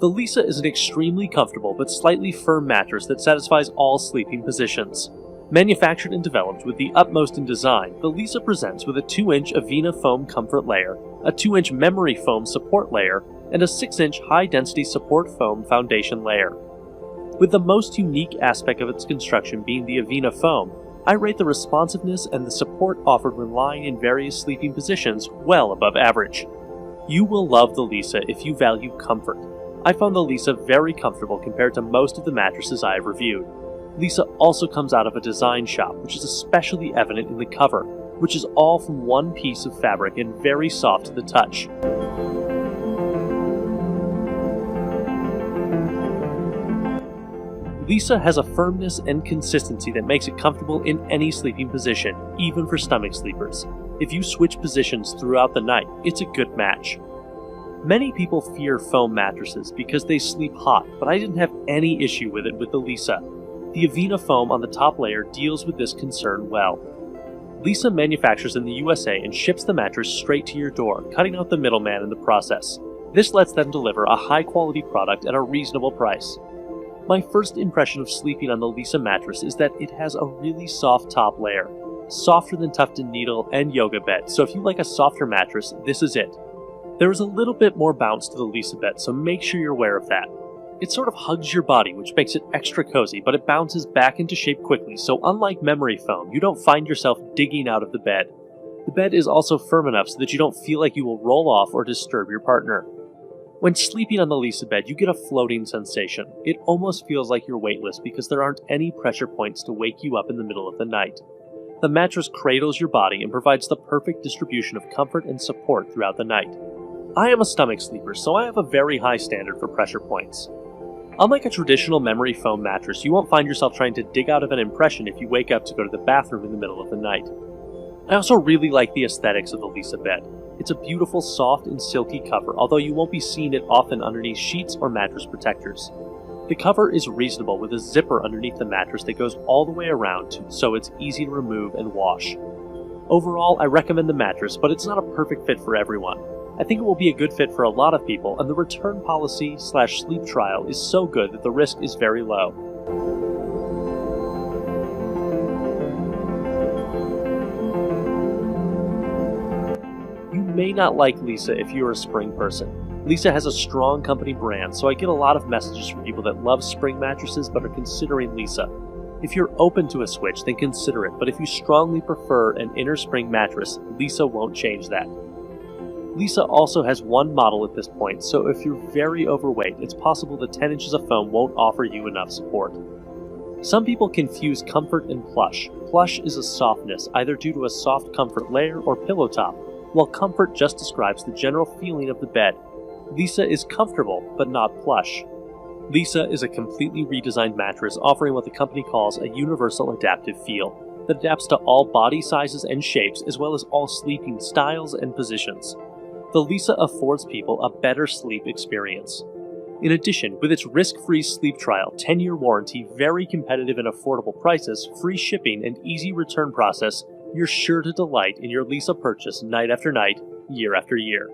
The Leesa is an extremely comfortable but slightly firm mattress that satisfies all sleeping positions. Manufactured and developed with the utmost in design, the Leesa presents with a 2-inch Avena foam comfort layer, a 2-inch memory foam support layer, and a 6-inch high-density support foam foundation layer. With the most unique aspect of its construction being the Avena foam, I rate the responsiveness and the support offered when lying in various sleeping positions well above average. You will love the Leesa if you value comfort. I found the Leesa very comfortable compared to most of the mattresses I have reviewed. Leesa also comes out of a design shop, which is especially evident in the cover, which is all from one piece of fabric and very soft to the touch. Leesa has a firmness and consistency that makes it comfortable in any sleeping position, even for stomach sleepers. If you switch positions throughout the night, it's a good match. Many people fear foam mattresses because they sleep hot, but I didn't have any issue with it with the Leesa. The Avena foam on the top layer deals with this concern well. Leesa manufactures in the USA and ships the mattress straight to your door, cutting out the middleman in the process. This lets them deliver a high-quality product at a reasonable price. My first impression of sleeping on the Leesa mattress is that it has a really soft top layer, softer than Tufted Needle and Yoga Bed, so if you like a softer mattress, this is it. There is a little bit more bounce to the Leesa bed, so make sure you're aware of that. It sort of hugs your body, which makes it extra cozy, but it bounces back into shape quickly, so unlike memory foam, you don't find yourself digging out of the bed. The bed is also firm enough so that you don't feel like you will roll off or disturb your partner. When sleeping on the Leesa bed, you get a floating sensation. It almost feels like you're weightless because there aren't any pressure points to wake you up in the middle of the night. The mattress cradles your body and provides the perfect distribution of comfort and support throughout the night. I am a stomach sleeper, so I have a very high standard for pressure points. Unlike a traditional memory foam mattress, you won't find yourself trying to dig out of an impression if you wake up to go to the bathroom in the middle of the night. I also really like the aesthetics of the Leesa bed. It's a beautiful, soft, and silky cover, although you won't be seeing it often underneath sheets or mattress protectors. The cover is reasonable with a zipper underneath the mattress that goes all the way around, so it's easy to remove and wash. Overall, I recommend the mattress, but it's not a perfect fit for everyone. I think it will be a good fit for a lot of people, and the return policy/sleep trial is so good that the risk is very low. You may not like Leesa if you're a spring person. Leesa has a strong company brand, so I get a lot of messages from people that love spring mattresses but are considering Leesa. If you're open to a switch, then consider it, but if you strongly prefer an inner spring mattress, Leesa won't change that. Leesa also has one model at this point, so if you're very overweight, it's possible the 10 inches of foam won't offer you enough support. Some people confuse comfort and plush. Plush is a softness, either due to a soft comfort layer or pillow top, while comfort just describes the general feeling of the bed. Leesa is comfortable, but not plush. Leesa is a completely redesigned mattress offering what the company calls a universal adaptive feel that adapts to all body sizes and shapes as well as all sleeping styles and positions. The Leesa affords people a better sleep experience. In addition, with its risk-free sleep trial, 10-year warranty, very competitive and affordable prices, free shipping, and easy return process, you're sure to delight in your Leesa purchase night after night, year after year.